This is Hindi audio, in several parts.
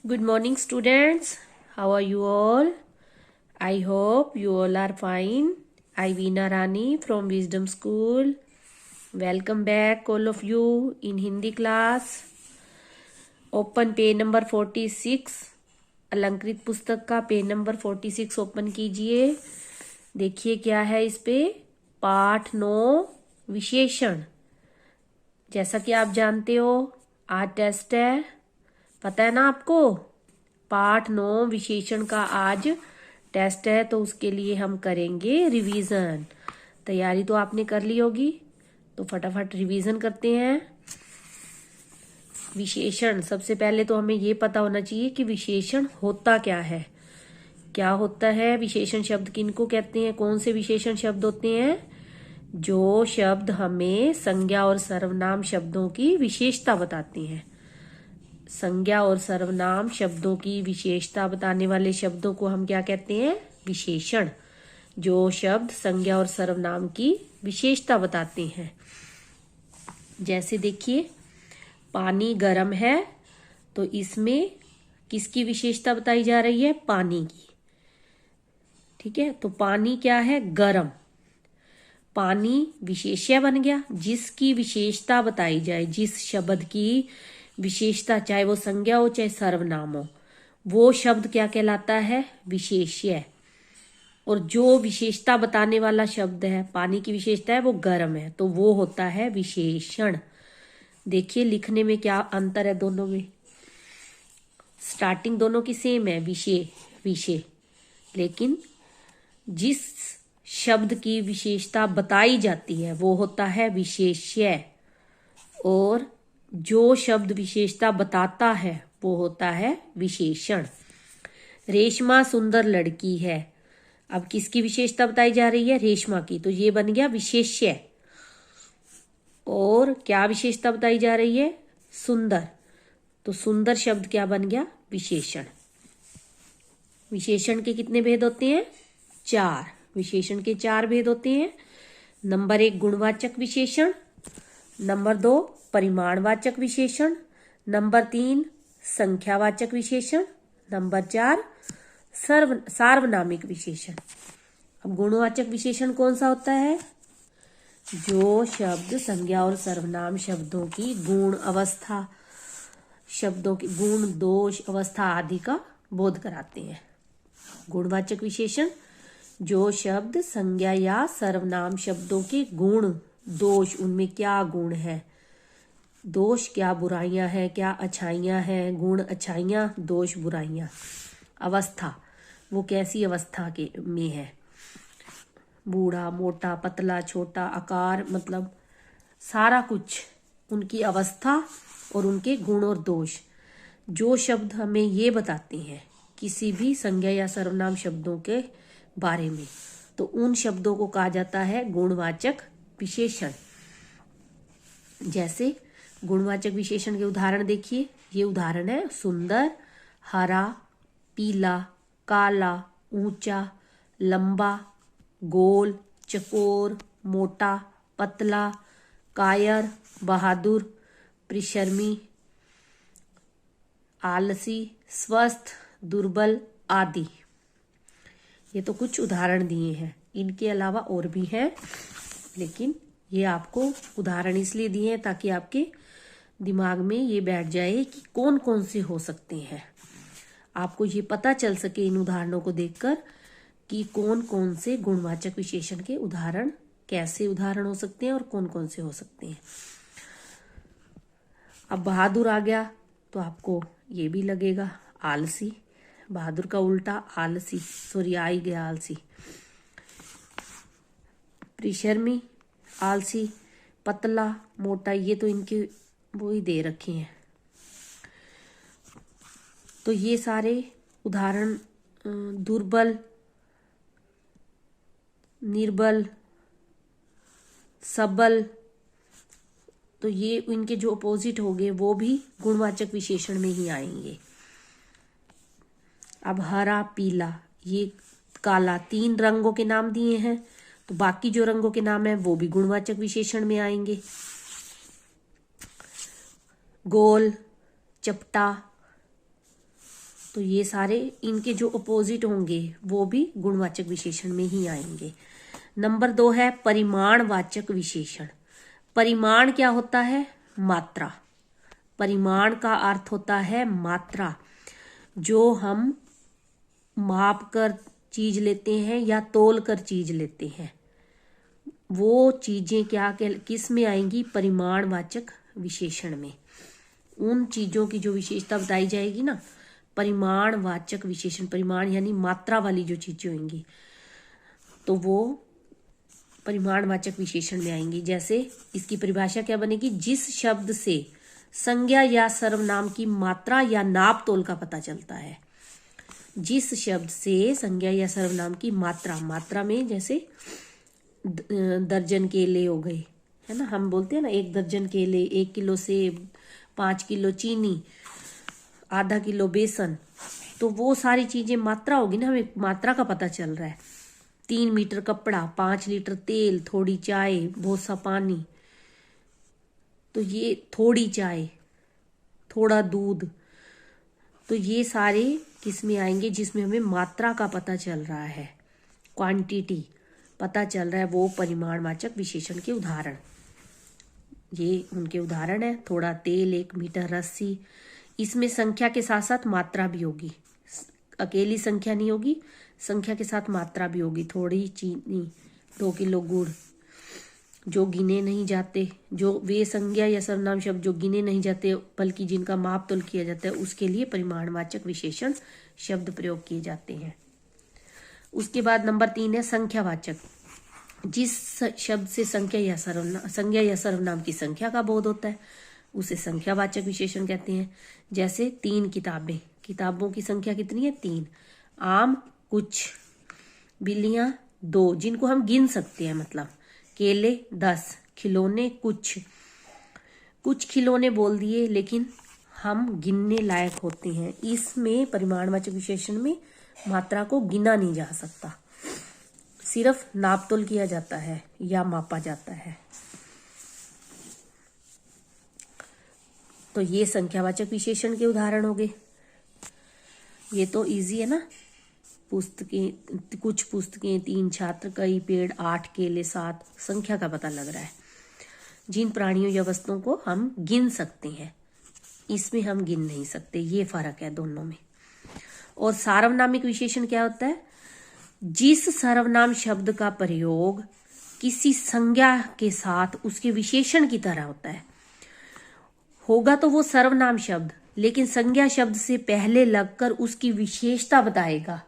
Good morning, students. How are you all? I hope you all are fine. I Veena Rani from Wisdom School. Welcome back, all of you, in Hindi class. Open page number 46. अलंकृत पुस्तक का पेज नंबर 46 ओपन कीजिए। देखिए क्या है इस पे। पाठ 9 विशेषण। जैसा कि आप जानते हो आज टेस्ट है, पता है ना आपको। पाठ 9 विशेषण का आज टेस्ट है, तो उसके लिए हम करेंगे रिवीजन। तैयारी तो आपने कर ली होगी, तो फटाफट रिवीजन करते हैं। विशेषण, सबसे पहले तो हमें ये पता होना चाहिए कि विशेषण होता क्या है। क्या होता है विशेषण शब्द, किनको कहते हैं, कौन से विशेषण शब्द होते हैं? जो शब्द हमें संज्ञा और सर्वनाम शब्दों की विशेषता बताते हैं। संज्ञा और सर्वनाम शब्दों की विशेषता बताने वाले शब्दों को हम क्या कहते हैं? विशेषण। जो शब्द संज्ञा और सर्वनाम की विशेषता बताते हैं। जैसे देखिए, पानी गर्म है, तो इसमें किसकी विशेषता बताई जा रही है? पानी की। ठीक है, तो पानी क्या है? गर्म। पानी विशेष्य बन गया। जिसकी विशेषता बताई जाए, जिस शब्द की विशेषता, चाहे वो संज्ञा हो चाहे सर्वनाम हो, वो शब्द क्या कहलाता है? विशेष्य। और जो विशेषता बताने वाला शब्द है, पानी की विशेषता है वो गर्म है, तो वो होता है विशेषण। देखिए लिखने में क्या अंतर है दोनों में। स्टार्टिंग दोनों की सेम है, विषय विषय, लेकिन जिस शब्द की विशेषता बताई जाती है वो होता है विशेष्य, और जो शब्द विशेषता बताता है वो होता है विशेषण। रेशमा सुंदर लड़की है, अब किसकी विशेषता बताई जा रही है? रेशमा की, तो ये बन गया विशेष्य। और क्या विशेषता बताई जा रही है? सुंदर, तो सुंदर शब्द क्या बन गया? विशेषण। विशेषण के कितने भेद होते हैं? 4। विशेषण के 4 भेद होते हैं। नंबर 1 गुणवाचक विशेषण, नंबर 2 परिमाणवाचक विशेषण, नंबर 3 संख्यावाचक विशेषण, नंबर 4 सार्वनामिक विशेषण। अब गुणवाचक विशेषण कौन सा होता है? जो शब्द संज्ञा और सर्वनाम शब्दों की गुण अवस्था, शब्दों की गुण दोष अवस्था आदि का बोध कराते हैं। गुणवाचक विशेषण जो शब्द संज्ञा या सर्वनाम शब्दों के गुण दोष, उनमें क्या गुण है, दोष क्या बुराइयां हैं, क्या अच्छाइयां हैं, गुण अच्छाइयां, दोष बुराइयां। अवस्था, वो कैसी अवस्था के में है, बूढ़ा मोटा पतला छोटा, आकार, मतलब सारा कुछ, उनकी अवस्था और उनके गुण और दोष। जो शब्द हमें ये बताते हैं किसी भी संज्ञा या सर्वनाम शब्दों के बारे में, तो उन शब्दों को कहा जाता है गुणवाचक विशेषण। जैसे गुणवाचक विशेषण के उदाहरण देखिए। ये उदाहरण है सुंदर, हरा, पीला, काला, ऊंचा, लंबा, गोल, चकोर, मोटा, पतला, कायर, बहादुर, परिश्रमी, आलसी, स्वस्थ, दुर्बल आदि। ये तो कुछ उदाहरण दिए हैं, इनके अलावा और भी हैं, लेकिन ये आपको उदाहरण इसलिए दिए हैं ताकि आपके दिमाग में ये बैठ जाए कि कौन कौन से हो सकते हैं। आपको ये पता चल सके इन उदाहरणों को देखकर कि कौन कौन से गुणवाचक विशेषण के उदाहरण, कैसे उदाहरण हो सकते हैं और कौन कौन से हो सकते हैं। अब बहादुर आ गया तो आपको ये भी लगेगा आलसी। बहादुर का उल्टा आलसी, सॉरी आ ही गया आलसी। परिश्रमी, आलसी, पतला, मोटा, ये तो इनके वो ही दे रखे हैं। तो ये सारे उदाहरण, दुर्बल, निर्बल, सबल, तो ये इनके जो अपोजिट हो गए वो भी गुणवाचक विशेषण में ही आएंगे। अब हरा, पीला, ये काला, 3 रंगों के नाम दिए हैं, तो बाकी जो रंगों के नाम है वो भी गुणवाचक विशेषण में आएंगे। गोल, चपटा, तो ये सारे इनके जो अपोजिट होंगे वो भी गुणवाचक विशेषण में ही आएंगे। नंबर 2 है परिमाणवाचक विशेषण। परिमाण क्या होता है? मात्रा। परिमाण का अर्थ होता है मात्रा, जो हम माप कर चीज लेते हैं या तोल कर चीज लेते हैं, वो चीजें किस में आएंगी? परिमाणवाचक विशेषण में। उन चीजों की जो विशेषता बताई जाएगी ना, परिमाणवाचक विशेषण, परिमाण यानी मात्रा वाली जो चीजें होंगी, तो वो परिमाणवाचक विशेषण में आएंगी। जैसे इसकी परिभाषा क्या बनेगी? जिस शब्द से संज्ञा या सर्वनाम की मात्रा या नाप तोल का पता चलता है। जिस शब्द से संज्ञा या सर्वनाम की मात्रा, मात्रा में जैसे दर्जन केले हो गए, है ना, हम बोलते हैं ना 1 दर्जन केले, 1 किलो सेब, 5 किलो चीनी, आधा किलो बेसन, तो वो सारी चीजें मात्रा होगी ना, हमें मात्रा का पता चल रहा है। 3 मीटर कपड़ा, 5 लीटर तेल, थोड़ी चाय, बहुत सा पानी, तो ये थोड़ी चाय, थोड़ा दूध, तो ये सारे किस में आएंगे? जिसमें हमें मात्रा का पता चल रहा है, क्वांटिटी पता चल रहा है, वो परिमाणवाचक विशेषण के उदाहरण। ये उनके उदाहरण है। थोड़ा तेल, 1 मीटर रस्सी, इसमें संख्या के साथ साथ मात्रा भी होगी, अकेली संख्या नहीं होगी, संख्या के साथ मात्रा भी होगी। थोड़ी चीनी, 2 किलो गुड़, जो गिने नहीं जाते, जो वे संज्ञा या सर्वनाम शब्द जो गिने नहीं जाते बल्कि जिनका माप तोल किया जाता है, उसके लिए परिमाणवाचक विशेषण शब्द प्रयोग किए जाते हैं। उसके बाद नंबर 3 है संख्यावाचक। जिस शब्द से संज्ञा या सर्वनाम की संख्या का बोध होता है, उसे संख्यावाचक विशेषण कहते हैं। जैसे 3 किताबें, किताबों की संख्या कितनी है? 3। आम कुछ, बिल्लियां 2, जिनको हम गिन सकते हैं, मतलब केले 10, खिलौने कुछ खिलौने बोल दिए लेकिन हम गिनने लायक होते हैं। इसमें परिमाणवाचक विशेषण में मात्रा को गिना नहीं जा सकता, सिर्फ नापतोल किया जाता है या मापा जाता है। तो ये संख्यावाचक विशेषण के उदाहरण हो गए। ये तो इजी है ना। कुछ पुस्तकें, 3 छात्र, कई पेड़, 8 केले, 7, संख्या का पता लग रहा है। जिन प्राणियों या वस्तुओं को हम गिन सकते हैं, इसमें हम गिन नहीं सकते, ये फर्क है दोनों में। और सार्वनामिक विशेषण क्या होता है? जिस सर्वनाम शब्द का प्रयोग किसी संज्ञा के साथ उसके विशेषण की तरह होता है, होगा तो वो सर्वनाम शब्द, लेकिन संज्ञा शब्द से पहले लगकर उसकी विशेषता बताएगा।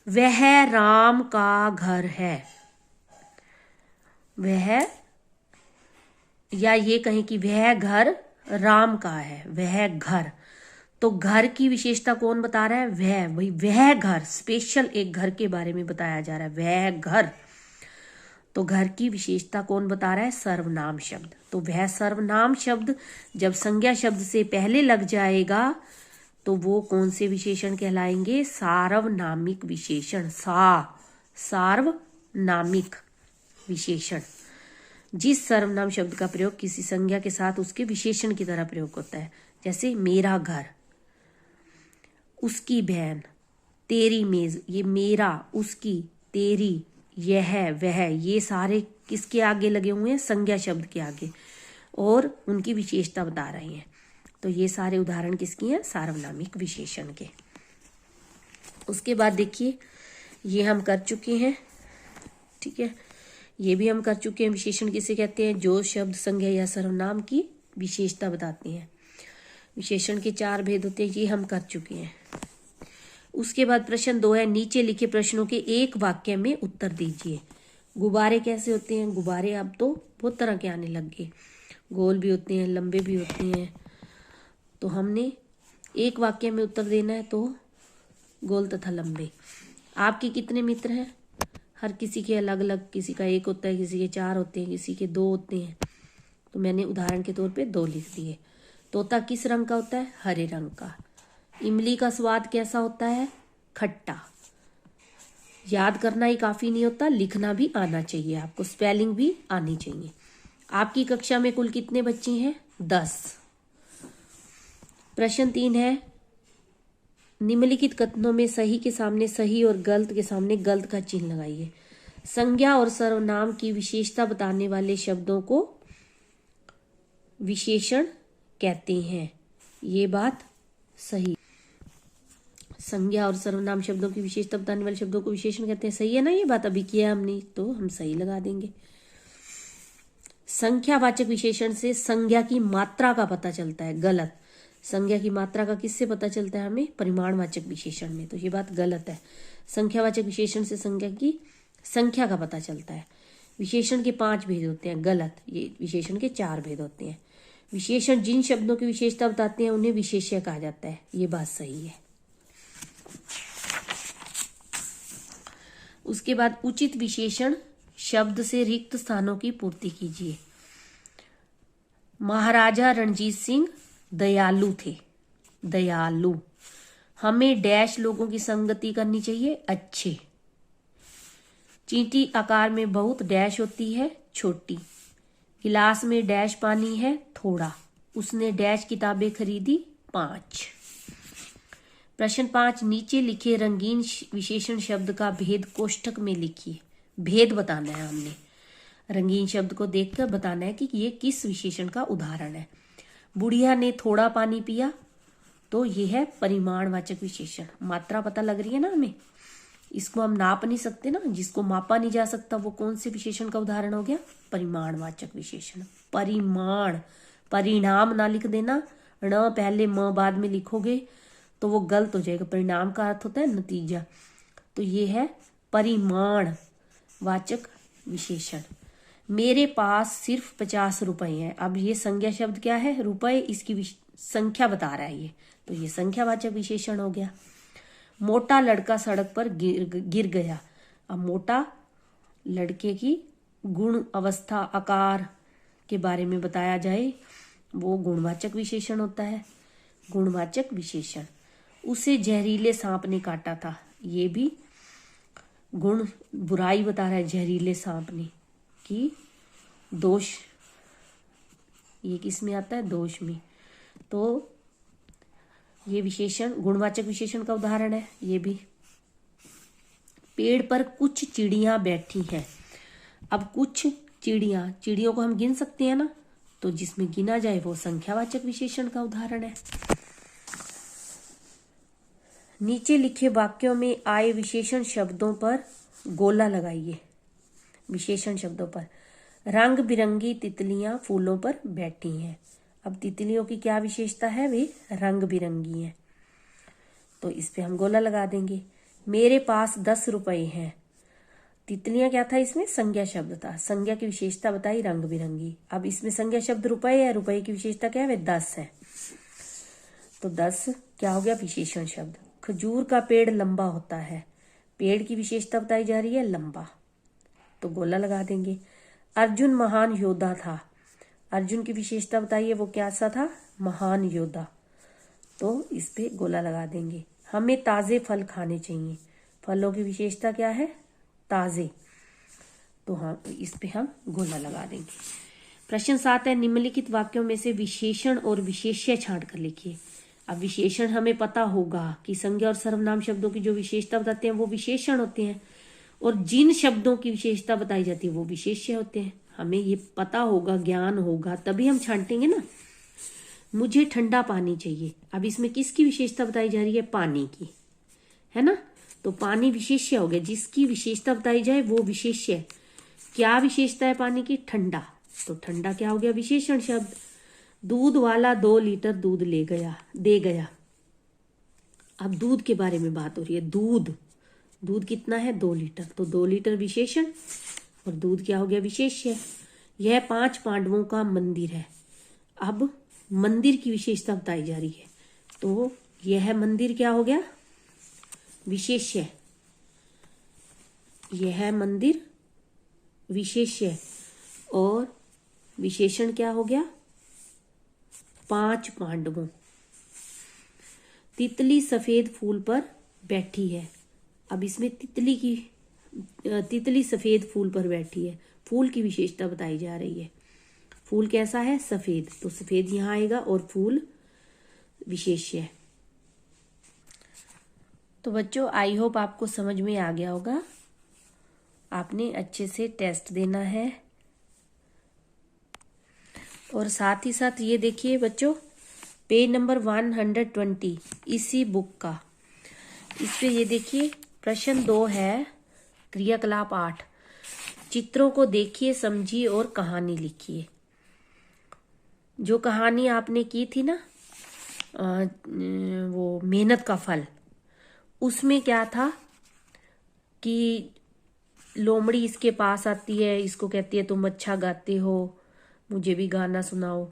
वह राम का घर है, वह, या ये कहें कि वह घर राम का है, वह घर, तो घर की विशेषता कौन बता रहा है? वह घर, स्पेशल एक घर के बारे में बताया जा रहा है, वह घर। तो घर की विशेषता कौन बता रहा है? सर्वनाम शब्द। तो वह सर्वनाम शब्द जब संज्ञा शब्द से पहले लग जाएगा तो वो कौन से विशेषण कहलाएंगे? सार्वनामिक विशेषण। सार्वनामिक विशेषण। जिस सर्वनाम शब्द का प्रयोग किसी संज्ञा के साथ उसके विशेषण की तरह प्रयोग होता है, जैसे मेरा घर, उसकी बहन, तेरी मेज, ये मेरा, उसकी, तेरी, यह, वह, ये सारे किसके आगे लगे हुए हैं? संज्ञा शब्द के आगे, और उनकी विशेषता बता रहे हैं। तो ये सारे उदाहरण किसकी हैं? सार्वनामिक विशेषण के। उसके बाद देखिए, ये हम कर चुके हैं, ठीक है, ये भी हम कर चुके हैं। विशेषण किसे कहते हैं? जो शब्द संज्ञा या सर्वनाम की विशेषता बताते हैं। विशेषण के 4 भेद होते हैं, ये हम कर चुके हैं। उसके बाद प्रश्न 2 है, नीचे लिखे प्रश्नों के एक वाक्य में उत्तर दीजिए। गुब्बारे कैसे होते हैं? गुब्बारे अब तो बहुत तरह के आने लग गए, गोल भी होते हैं, लंबे भी होते हैं। तो हमने एक वाक्य में उत्तर देना है, तो गोल तथा लंबे। आपके कितने मित्र हैं? हर किसी के अलग अलग, किसी का 1 होता है, किसी के 4 होते हैं, किसी के 2 होते हैं। तो मैंने उदाहरण के तौर पे 2 लिख दिए। तोता किस रंग का होता है? हरे रंग का। इमली का स्वाद कैसा होता है? खट्टा। याद करना ही काफी नहीं होता, लिखना भी आना चाहिए आपको, स्पेलिंग भी आनी चाहिए। आपकी कक्षा में कुल कितने बच्चे हैं? 10। प्रश्न 3 है, निम्नलिखित कथनों में सही के सामने सही और गलत के सामने गलत का चिन्ह लगाइए। संज्ञा और सर्वनाम की विशेषता बताने वाले शब्दों को विशेषण कहते हैं। ये बात सही। संज्ञा और सर्वनाम शब्दों की विशेषता बताने वाले शब्दों को विशेषण कहते हैं, सही है ना। ये बात अभी किया हमने, तो हम सही लगा देंगे। संख्यावाचक विशेषण से संज्ञा की मात्रा का पता चलता है, गलत। संज्ञा की मात्रा का किससे पता चलता है हमें? परिमाणवाचक विशेषण में, तो ये बात गलत है। संख्यावाचक विशेषण से संज्ञा की संख्या का पता चलता है। विशेषण के 5 भेद होते हैं, गलत। ये विशेषण के 4 भेद होते हैं। विशेषण जिन शब्दों की विशेषता बताते हैं उन्हें विशेष्य कहा जाता है, ये बात सही है। उसके बाद उचित विशेषण शब्द से रिक्त स्थानों की पूर्ति कीजिए। महाराजा रणजीत सिंह दयालु थे, दयालु। हमें डैश लोगों की संगति करनी चाहिए, अच्छे। चींटी आकार में बहुत डैश होती है, छोटी। गिलास में डैश पानी है, थोड़ा। उसने डैश किताबें खरीदी, 5। प्रश्न 5, नीचे लिखे रंगीन विशेषण शब्द का भेद कोष्ठक में लिखिए। भेद बताना है हमने, रंगीन शब्द को देखकर बताना है कि ये किस विशेषण का उदाहरण है। बुढ़िया ने थोड़ा पानी पिया, तो ये है परिमाणवाचक विशेषण। मात्रा पता लग रही है ना हमें, इसको हम नाप नहीं सकते ना, जिसको मापा नहीं जा सकता वो कौन से विशेषण का उदाहरण हो गया? परिमाणवाचक विशेषण। परिमाण, परिणाम ना लिख देना, ण पहले म बाद में लिखोगे तो वो गलत हो जाएगा। परिणाम का अर्थ होता है नतीजा, तो ये है परिमाणवाचक विशेषण। मेरे पास सिर्फ 50 रुपए हैं। अब ये संज्ञा शब्द क्या है? रुपए, इसकी संख्या बता रहा है ये, तो ये संख्यावाचक विशेषण हो गया। मोटा लड़का सड़क पर गिर गया। अब मोटा लड़के की गुण, अवस्था, आकार के बारे में बताया जाए, वो गुणवाचक विशेषण होता है, गुणवाचक विशेषण। उसे जहरीले सांप ने काटा था, ये भी गुण, बुराई बता रहा है जहरीले सांप ने, कि दोष, ये किस में आता है? दोष में। तो ये विशेषण गुणवाचक विशेषण का उदाहरण है। ये भी पेड़ पर कुछ चिड़ियां बैठी हैं। अब कुछ चिड़ियां, चिड़ियों को हम गिन सकते हैं ना, तो जिसमें गिना जाए वो संख्यावाचक विशेषण का उदाहरण है। नीचे लिखे वाक्यों में आए विशेषण शब्दों पर गोला लगाइए। विशेषण शब्दों पर, रंग बिरंगी तितलियां फूलों पर बैठी हैं। अब तितलियों की क्या विशेषता है? वे रंग बिरंगी हैं, तो इस पे हम गोला लगा देंगे। मेरे पास 10 रुपए हैं। तितलियां क्या था? इसमें संज्ञा शब्द था, संज्ञा की विशेषता बताई रंग बिरंगी। अब इसमें संज्ञा शब्द रुपए है, रुपए की विशेषता क्या है? वे 10 है, तो 10 क्या हो गया? विशेषण शब्द। खजूर का पेड़ लंबा होता है, पेड़ की विशेषता बताई जा रही है लंबा, तो गोला लगा देंगे। अर्जुन महान योद्धा था, अर्जुन की विशेषता बताइए वो क्या सा था? महान योद्धा, तो इस पे गोला लगा देंगे। हमें ताजे फल खाने चाहिए, फलों की विशेषता क्या है? ताजे, तो हम इस पे हम गोला लगा देंगे। प्रश्न 7 है, निम्नलिखित वाक्यों में से विशेषण और विशेष्य छांट कर लिखिए। अब विशेषण हमें पता होगा कि संज्ञा और सर्वनाम शब्दों की जो विशेषता बताते हैं वो विशेषण होते हैं, और जिन शब्दों की विशेषता बताई जाती है वो विशेष्य होते हैं। हमें ये पता होगा, ज्ञान होगा, तभी हम छांटेंगे ना। मुझे ठंडा पानी चाहिए। अब इसमें किसकी विशेषता बताई जा रही है? पानी की, है ना, तो पानी विशेष्य हो गया। जिसकी विशेषता बताई जाए वो विशेष्य। क्या विशेषता है पानी की? ठंडा, तो ठंडा क्या हो गया? विशेषण शब्द। दूध वाला 2 लीटर दूध दे गया। अब दूध के बारे में बात हो रही है। दूध कितना है? 2 लीटर, तो 2 लीटर विशेषण और दूध क्या हो गया? विशेष्य। यह 5 पांडवों का मंदिर है। अब मंदिर की विशेषता बताई जा रही है, तो यह मंदिर क्या हो गया? विशेष्य। यह मंदिर विशेष्य, और विशेषण क्या हो गया? 5 पांडवों। तितली सफेद फूल पर बैठी है। अब इसमें तितली सफेद फूल पर बैठी है, फूल की विशेषता बताई जा रही है। फूल कैसा है? सफेद, तो सफेद यहां आएगा और फूल विशेष्य है। तो बच्चों आई होप आपको समझ में आ गया होगा। आपने अच्छे से टेस्ट देना है। और साथ ही साथ ये देखिए बच्चों, पेज नंबर 120 इसी बुक का, इस पे ये देखिए प्रश्न 2 है, क्रियाकलाप 8, चित्रों को देखिए, समझिए और कहानी लिखिए। जो कहानी आपने की थी ना, वो मेहनत का फल, उसमें क्या था कि लोमड़ी इसके पास आती है, इसको कहती है तुम अच्छा गाते हो, मुझे भी गाना सुनाओ।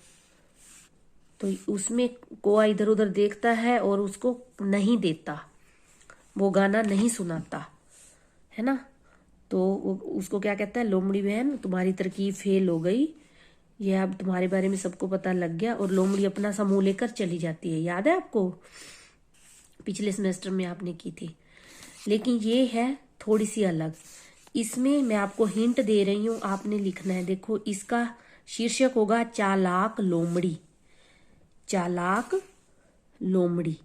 तो उसमें कौआ इधर उधर देखता है और उसको नहीं देता, वो गाना नहीं सुनाता है ना। तो वो उसको क्या कहता है, लोमड़ी बहन तुम्हारी तरकीब फेल हो गई, ये अब तुम्हारे बारे में सबको पता लग गया। और लोमड़ी अपना समूह लेकर चली जाती है। याद है आपको, पिछले सेमेस्टर में आपने की थी। लेकिन ये है थोड़ी सी अलग। इसमें मैं आपको हिंट दे रही हूं, आपने लिखना है। देखो इसका शीर्षक होगा चालाक लोमड़ी। चालाक लोमड़ी।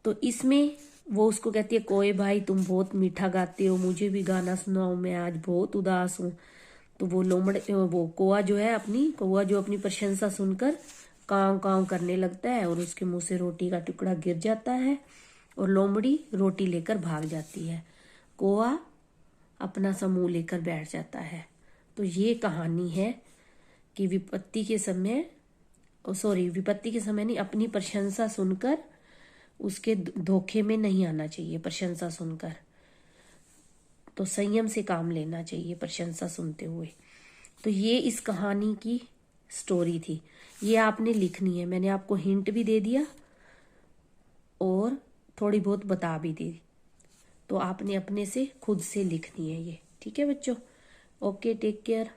तो इसमें वो उसको कहती है कोए भाई तुम बहुत मीठा गाते हो, मुझे भी गाना सुनाओ, मैं आज बहुत उदास हूँ। तो वो वो कौआ जो है अपनी प्रशंसा सुनकर काव काव करने लगता है और उसके मुंह से रोटी का टुकड़ा गिर जाता है और लोमड़ी रोटी लेकर भाग जाती है। कौआ अपना समूह लेकर बैठ जाता है। तो ये कहानी है कि विपत्ति के समय नहीं, अपनी प्रशंसा सुनकर उसके धोखे में नहीं आना चाहिए। प्रशंसा सुनकर तो संयम से काम लेना चाहिए प्रशंसा सुनते हुए। तो ये इस कहानी की स्टोरी थी। ये आपने लिखनी है, मैंने आपको हिंट भी दे दिया और थोड़ी बहुत बता भी दी। तो आपने अपने से खुद से लिखनी है ये। ठीक है बच्चों, ओके, टेक केयर।